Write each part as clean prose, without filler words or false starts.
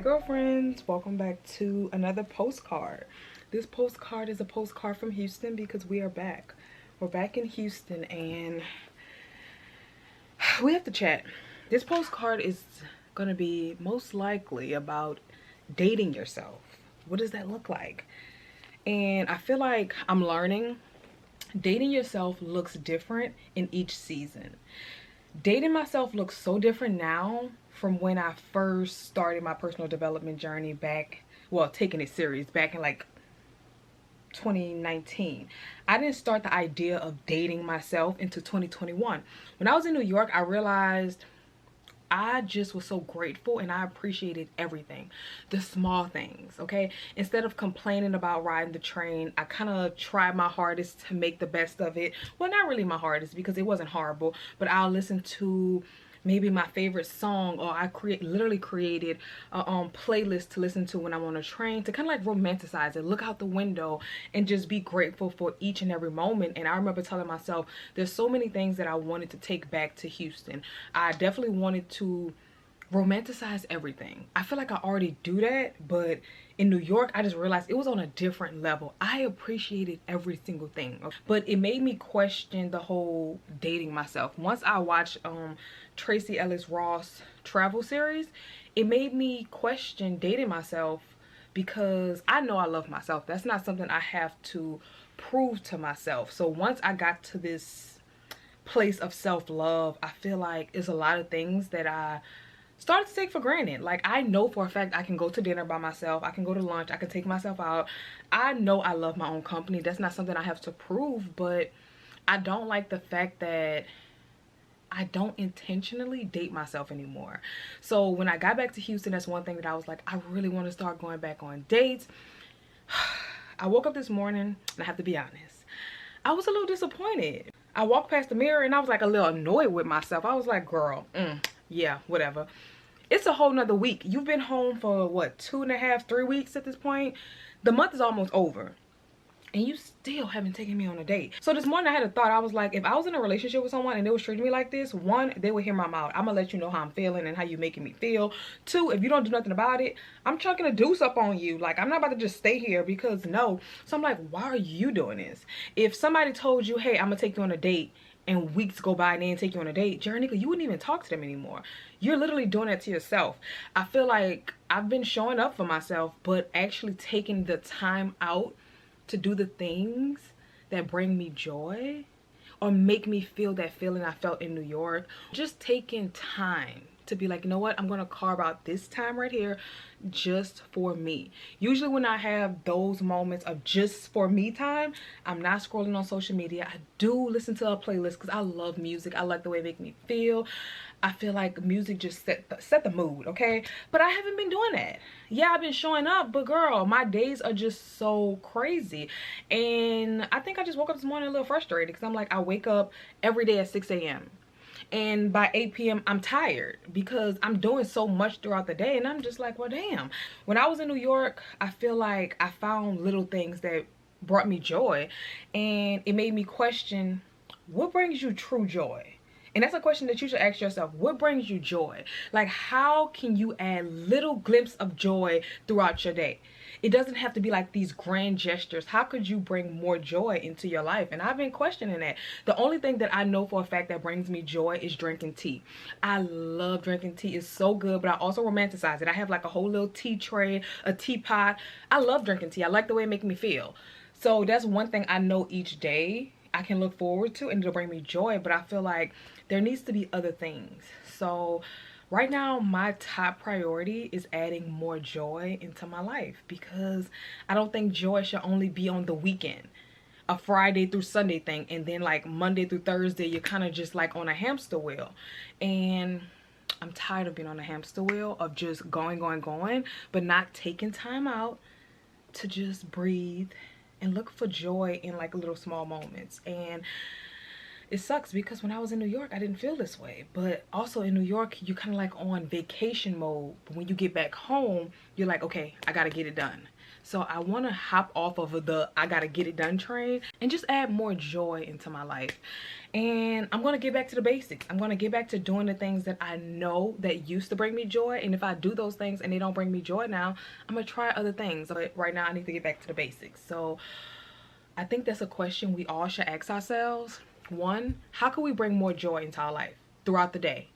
girlfriends, welcome back to another postcard. This postcard is a postcard from Houston because we are back. We're back in Houston and we have to chat. This postcard is going to be most likely about dating yourself. What does that look like? And I feel like I'm learning dating yourself looks different in each season. Dating myself looks so different now from when I first started my personal development journey back, well, taking it serious back in like 2019. I didn't start the idea of dating myself until 2021. When I was in New York, I realized I just was so grateful and I appreciated everything, the small things. Okay, instead of complaining about riding the train, I kind of tried my hardest to make the best of it. Well, not really my hardest because it wasn't horrible, but I'll listen to maybe my favorite song, or I literally created a playlist to listen to when I'm on a train to kind of like romanticize it, look out the window and just be grateful for each and every moment. And I remember telling myself there's so many things that I wanted to take back to Houston. I definitely wanted to romanticize everything. I feel like I already do that, but in New York I just realized it was on a different level. I appreciated every single thing, but it made me question the whole dating myself. Once I watched Tracy Ellis Ross travel series, it made me question dating myself because I know I love myself. That's not something I have to prove to myself. So once I got to this place of self-love, I feel like it's a lot of things that I started to take for granted. Like, I know for a fact I can go to dinner by myself, I can go to lunch, I can take myself out. I know I love my own company. That's not something I have to prove, but I don't like the fact that I don't intentionally date myself anymore. So when I got back to Houston, that's one thing that I was like, I really want to start going back on dates. I woke up this morning and I have to be honest, I was a little disappointed. I walked past the mirror and I was like a little annoyed with myself. I was like, girl, yeah, whatever. It's a whole nother week. You've been home for what, 2.5, 3 weeks at this point? The month is almost over and you still haven't taken me on a date. So this morning I had a thought. I was like, if I was in a relationship with someone and they was treating me like this, one, they would hear my mouth. I'm gonna let you know how I'm feeling and how you making me feel. Two, if you don't do nothing about it, I'm chucking a deuce up on you. Like, I'm not about to just stay here because no. So I'm like, why are you doing this? If somebody told you, hey, I'm gonna take you on a date, and weeks go by and they didn't take you on a date, Gerenika, you wouldn't even talk to them anymore. You're literally doing that to yourself. I feel like I've been showing up for myself, but actually taking the time out to do the things that bring me joy or make me feel that feeling I felt in New York. Just taking time to be like, you know what, I'm gonna carve out this time right here just for me. Usually when I have those moments of just for me time, I'm not scrolling on social media. I do listen to a playlist because I love music. I like the way it makes me feel. I feel like music just set the mood, okay? But I haven't been doing that. Yeah, I've been showing up, but girl, my days are just so crazy. And I think I just woke up this morning a little frustrated because I'm like, I wake up every day at 6 a.m. and by 8 p.m. I'm tired because I'm doing so much throughout the day, and I'm just like, well, damn. When I was in New York, I feel like I found little things that brought me joy, and it made me question, what brings you true joy? And that's a question that you should ask yourself. What brings you joy? Like, how can you add little glimpses of joy throughout your day? It doesn't have to be like these grand gestures. How could you bring more joy into your life? And I've been questioning that. The only thing that I know for a fact that brings me joy is drinking tea. I love drinking tea. It's so good, but I also romanticize it. I have like a whole little tea tray, a teapot. I love drinking tea. I like the way it makes me feel. So that's one thing I know each day I can look forward to and it'll bring me joy, but I feel like there needs to be other things. So right now my top priority is adding more joy into my life because I don't think joy should only be on the weekend, a Friday through Sunday thing, and then like Monday through Thursday you're kind of just like on a hamster wheel. And I'm tired of being on a hamster wheel of just going but not taking time out to just breathe and look for joy in like little small moments. And it sucks because when I was in New York I didn't feel this way, but also in New York you kind of like on vacation mode. But when you get back home you're like, okay, I gotta get it done. So I want to hop off of the I gotta get it done train and just add more joy into my life. And I'm going to get back to the basics. I'm going to get back to doing the things that I know that used to bring me joy. And if I do those things and they don't bring me joy now, I'm going to try other things. But right now I need to get back to the basics. So I think that's a question we all should ask ourselves. One, how can we bring more joy into our life throughout the day?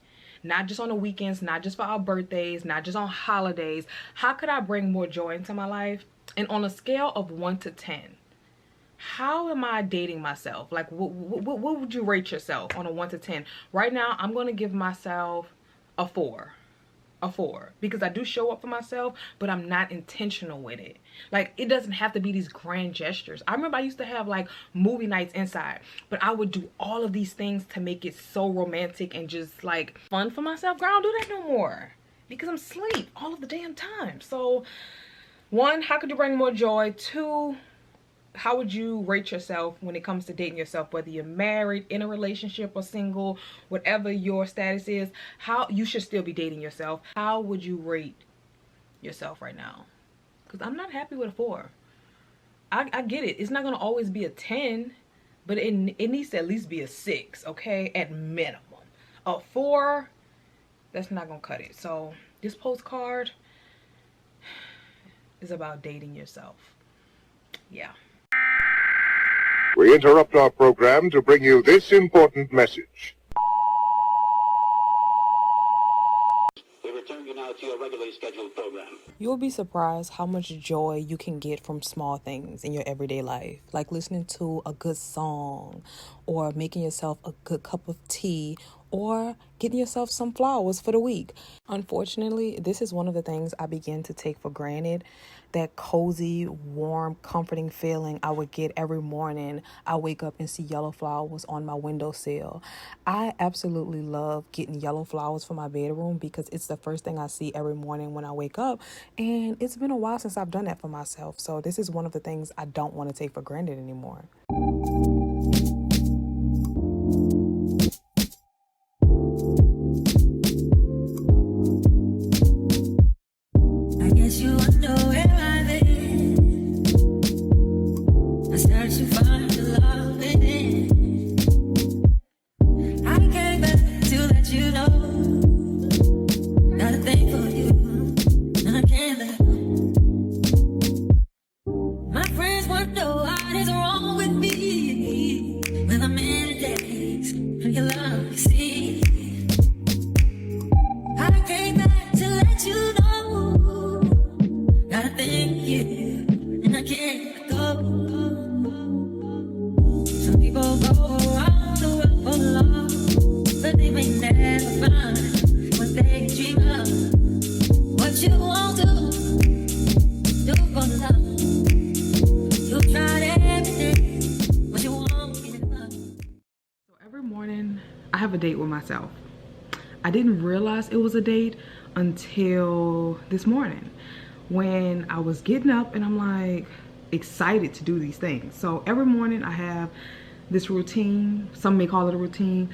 Not just on the weekends, not just for our birthdays, not just on holidays. How could I bring more joy into my life? And on a scale of 1 to 10, how am I dating myself? Like, what would you rate yourself on a 1 to 10? Right now, I'm going to give myself a 4. A 4, because I do show up for myself, but I'm not intentional with it. Like, it doesn't have to be these grand gestures. I remember I used to have like movie nights inside, but I would do all of these things to make it so romantic and just like fun for myself. Girl, I don't do that no more because I'm asleep all of the damn time. So 1, how could you bring more joy? 2, how would you rate yourself when it comes to dating yourself, whether you're married, in a relationship, or single, whatever your status is? How you should still be dating yourself. How would you rate yourself right now? Because I'm not happy with a 4. I get it. It's not going to always be a 10, but it needs to at least be a 6, okay? At minimum. A 4, that's not going to cut it. So this postcard is about dating yourself. Yeah. We interrupt our program to bring you this important message. We return you now to your regularly scheduled program. You'll be surprised how much joy you can get from small things in your everyday life, like listening to a good song, or making yourself a good cup of tea, or getting yourself some flowers for the week. Unfortunately, this is one of the things I begin to take for granted. That cozy, warm, comforting feeling I would get every morning I wake up and see yellow flowers on my windowsill. I absolutely love getting yellow flowers for my bedroom because it's the first thing I see every morning when I wake up. And it's been a while since I've done that for myself. So this is one of the things I don't want to take for granted anymore. I guess you wonder where I've been. I search to find the love within. I came back to let you know. Got a thing for you, and I can't let go. My friends wonder what is wrong with me when I'm in the days and your love you see. I came back to let you know. Gotta thank you, and I can't go. Some people go around the world for love, but they may never find what they dream of. What you won't do for love. You've tried everything, but you won't give up. So every morning, I have a date with myself. I didn't realize it was a date until this morning, when I was getting up and I'm like excited to do these things. So every morning I have this routine. Some may call it a routine.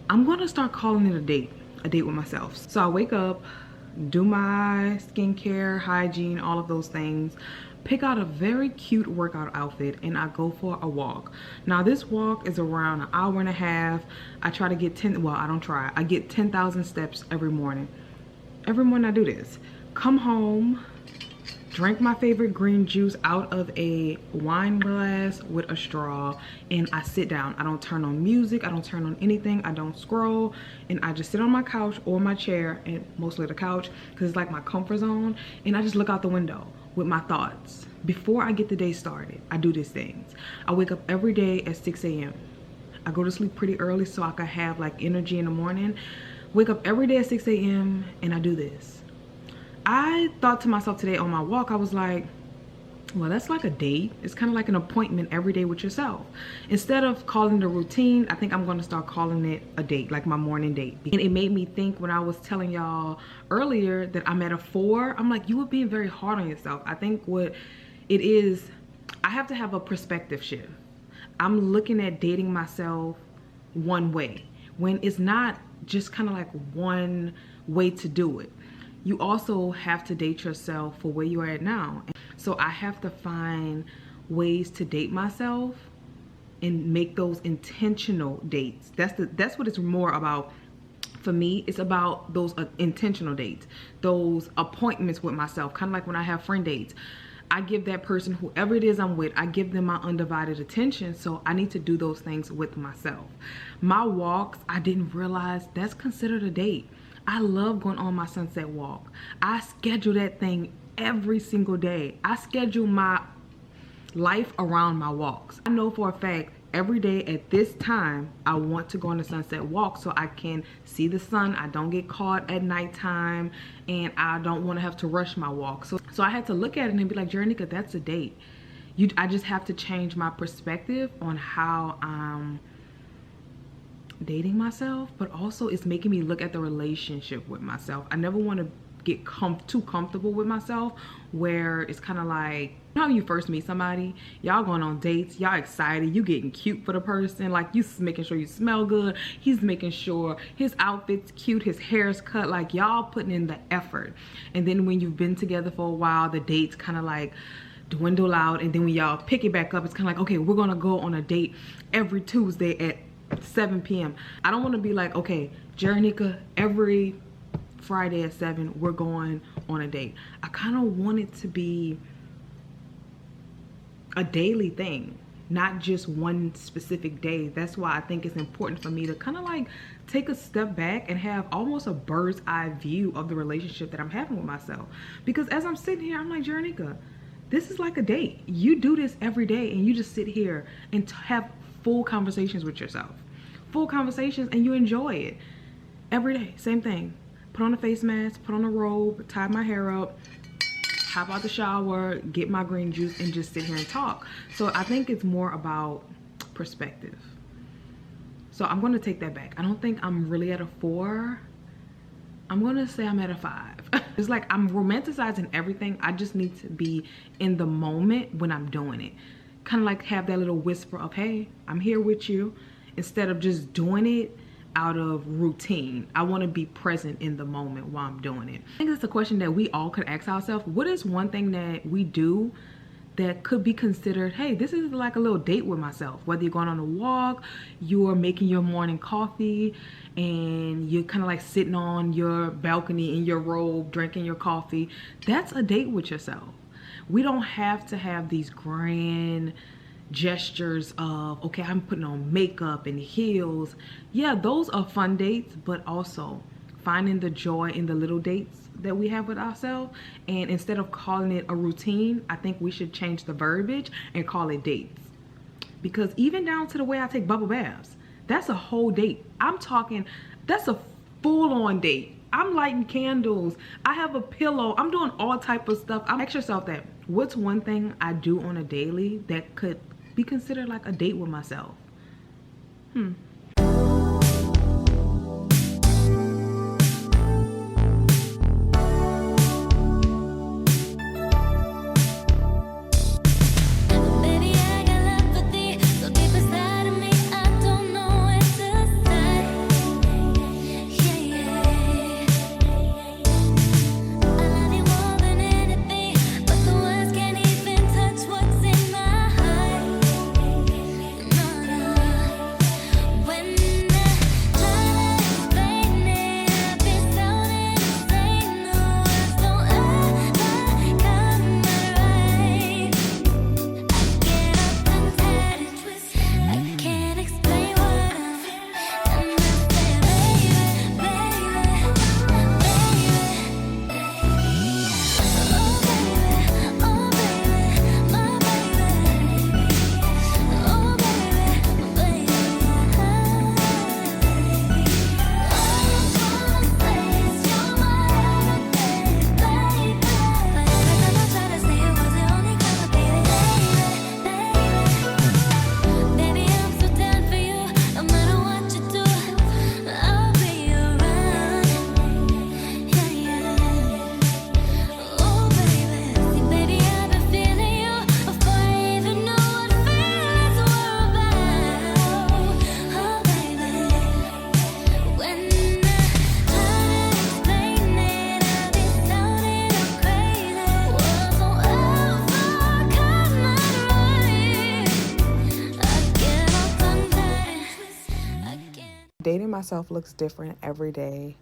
I'm gonna start calling it a date with myself. So I wake up, do my skincare, hygiene, all of those things, pick out a very cute workout outfit, and I go for a walk. Now this walk is around an hour and a half. I try to get I get 10,000 steps every morning. Every morning I do this. Come home, drink my favorite green juice out of a wine glass with a straw, and I sit down. I don't turn on music, I don't turn on anything, I don't scroll, and I just sit on my couch or my chair, and mostly the couch because it's like my comfort zone, and I just look out the window with my thoughts. Before I get the day started, I do these things. I wake up every day at 6 a.m. I go to sleep pretty early so I can have like energy in the morning. Wake up every day at 6 a.m. and I do this. I thought to myself today on my walk, I was like, well, that's like a date. It's kind of like an appointment every day with yourself. Instead of calling it a routine, I think I'm going to start calling it a date, like my morning date. And it made me think when I was telling y'all earlier that I'm at a 4, I'm like, you were being very hard on yourself. I think what it is, I have to have a perspective shift. I'm looking at dating myself one way when it's not just kind of like one way to do it. You also have to date yourself for where you are at now. So I have to find ways to date myself and make those intentional dates. That's what it's more about. For me, it's about those intentional dates, those appointments with myself, kind of like when I have friend dates. I give that person, whoever it is I'm with, I give them my undivided attention. So I need to do those things with myself. My walks, I didn't realize that's considered a date. I love going on my sunset walk. I schedule that thing every single day. I schedule my life around my walks. I know for a fact every day at this time I want to go on a sunset walk so I can see the sun. I don't get caught at nighttime, and I don't want to have to rush my walk. So I had to look at it and be like, Geranika, that's a date. I just have to change my perspective on how I'm dating myself, but also it's making me look at the relationship with myself. I never want to get too comfortable with myself, where it's kind of like, you know how you first meet somebody, y'all going on dates, y'all excited, you getting cute for the person, like you making sure you smell good, he's making sure his outfit's cute, his hair's cut, like y'all putting in the effort. And then when you've been together for a while, the dates kind of like dwindle out, and then when y'all pick it back up, it's kind of like, okay, we're gonna go on a date every Tuesday at 7 p.m. I don't want to be like, okay, Geranika, every Friday at 7 we're going on a date. I kind of want it to be a daily thing, not just one specific day. That's why I think it's important for me to kind of like take a step back and have almost a bird's eye view of the relationship that I'm having with myself. Because as I'm sitting here, I'm like, Geranika, this is like a date. You do this every day, and you just sit here and have full conversations with yourself, full conversations, and you enjoy it every day. Same thing. Put on a face mask, put on a robe, tie my hair up, hop out the shower, get my green juice, and just sit here and talk. So I think it's more about perspective. So I'm going to take that back. I don't think I'm really at a 4. I'm going to say I'm at a 5. It's like I'm romanticizing everything. I just need to be in the moment when I'm doing it. Kind of like have that little whisper of, hey, I'm here with you, instead of just doing it out of routine. I want to be present in the moment while I'm doing it. I think it's a question that we all could ask ourselves. What is one thing that we do that could be considered, hey, this is like a little date with myself? Whether you're going on a walk, you're making your morning coffee, and you're kind of like sitting on your balcony in your robe drinking your coffee. That's a date with yourself. We don't have to have these grand gestures of, okay, I'm putting on makeup and heels. Yeah, those are fun dates, but also finding the joy in the little dates that we have with ourselves. And instead of calling it a routine, I think we should change the verbiage and call it dates. Because even down to the way I take bubble baths, that's a whole date. I'm talking, that's a full-on date. I'm lighting candles, I have a pillow, I'm doing all type of stuff. Ask yourself that, what's one thing I do on a daily that could be considered like a date with myself? When Dating myself looks different every day.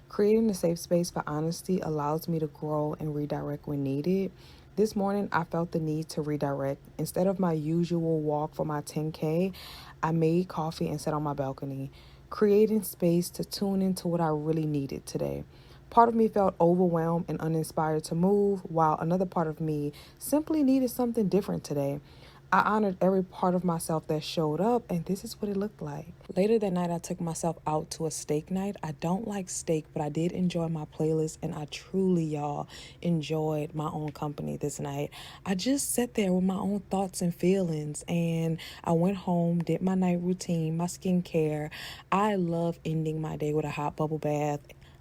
Creating a safe space for honesty allows me to grow and redirect when needed. This morning, I felt the need to redirect. Instead of my usual walk for my 10K, I made coffee and sat on my balcony, creating space to tune into what I really needed today. Part of me felt overwhelmed and uninspired to move, while another part of me simply needed something different today. I honored every part of myself that showed up, and this is what it looked like. Later that night, I took myself out to a steak night. I don't like steak, but I did enjoy my playlist, and I truly, y'all, enjoyed my own company this night. I just sat there with my own thoughts and feelings, and I went home, did my night routine, my skincare. I love ending my day with a hot bubble bath.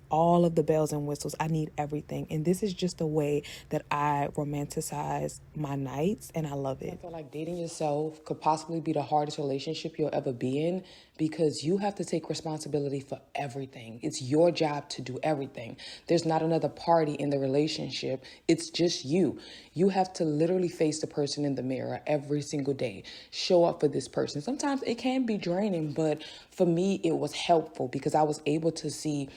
All of the bells and whistles. I need everything. And this is just a way that I romanticize my nights, and I love it. I feel like dating yourself could possibly be the hardest relationship you'll ever be in, because you have to take responsibility for everything. It's your job to do everything. There's not another party in the relationship. It's just you. You have to literally face the person in the mirror every single day. Show up for this person. Sometimes it can be draining, but for me, it was helpful because I was able to see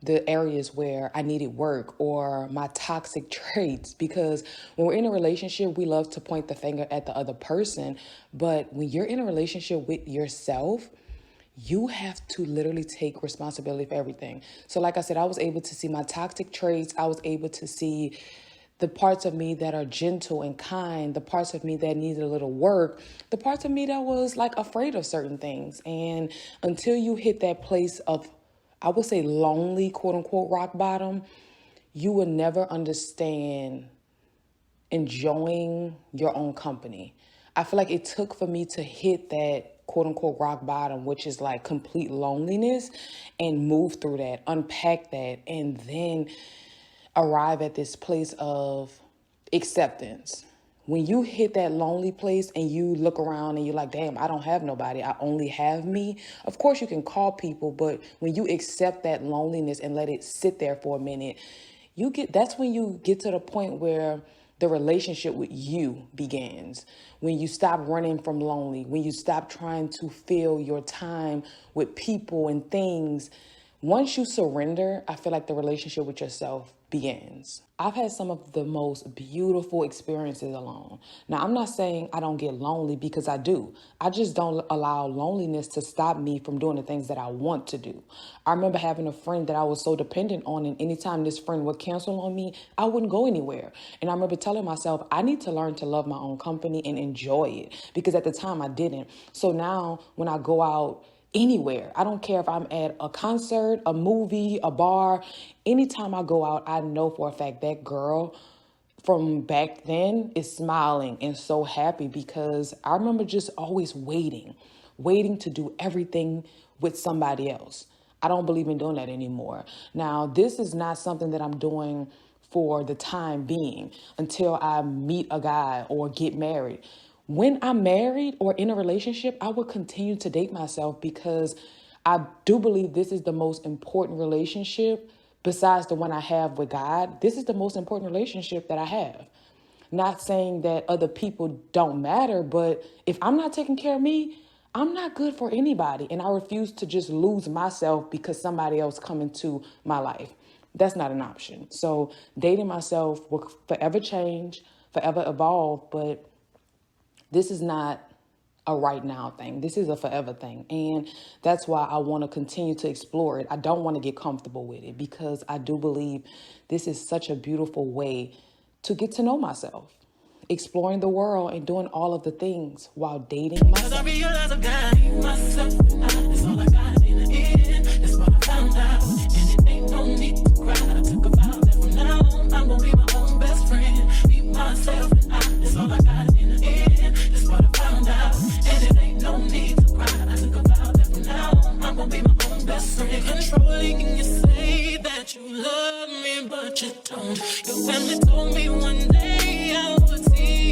the areas where I needed work or my toxic traits. Because when we're in a relationship, we love to point the finger at the other person. But when you're in a relationship with yourself, you have to literally take responsibility for everything. So like I said, I was able to see my toxic traits. I was able to see the parts of me that are gentle and kind, the parts of me that needed a little work, the parts of me that was like afraid of certain things. And until you hit that place of, I would say, lonely, quote unquote, rock bottom, you will never understand enjoying your own company. I feel like it took for me to hit that quote unquote rock bottom, which is like complete loneliness, and move through that, unpack that, and then arrive at this place of acceptance. When you hit that lonely place and you look around and you're like, damn, I don't have nobody, I only have me. Of course you can call people, but when you accept that loneliness and let it sit there for a minute, that's when you get to the point where the relationship with you begins. When you stop running from lonely, when you stop trying to fill your time with people and things. Once you surrender, I feel like the relationship with yourself begins. I've had some of the most beautiful experiences alone. Now, I'm not saying I don't get lonely, because I do. I just don't allow loneliness to stop me from doing the things that I want to do. I remember having a friend that I was so dependent on, and anytime this friend would cancel on me, I wouldn't go anywhere. And I remember telling myself, I need to learn to love my own company and enjoy it, because at the time I didn't. So now when I go out anywhere, I don't care if I'm at a concert, a movie, a bar, anytime I go out, I know for a fact that girl from back then is smiling and so happy, because I remember just always waiting to do everything with somebody else. I don't believe in doing that anymore. Now, this is not something that I'm doing for the time being until I meet a guy or get married. When I'm married or in a relationship, I will continue to date myself, because I do believe this is the most important relationship besides the one I have with God. This is the most important relationship that I have. Not saying that other people don't matter, but if I'm not taking care of me, I'm not good for anybody. And I refuse to just lose myself because somebody else come into my life. That's not an option. So dating myself will forever change, forever evolve, but this is not a right now thing. This is a forever thing. And that's why I want to continue to explore it. I don't want to get comfortable with it, because I do believe this is such a beautiful way to get to know myself, exploring the world and doing all of the things while dating myself. Because I realize I got myself, and that's all I got in the end. That's what I found out. And it ain't no need to cry. I took a vow that from now on, I'm going to be my own best friend. Be myself, and that's all I got in the end. That's what I found out. And it ain't no need to cry. I took a vow that from now on, I'm going to be my own best friend. Controlling, and you say that you love me, but you don't. Your family told me one day I would see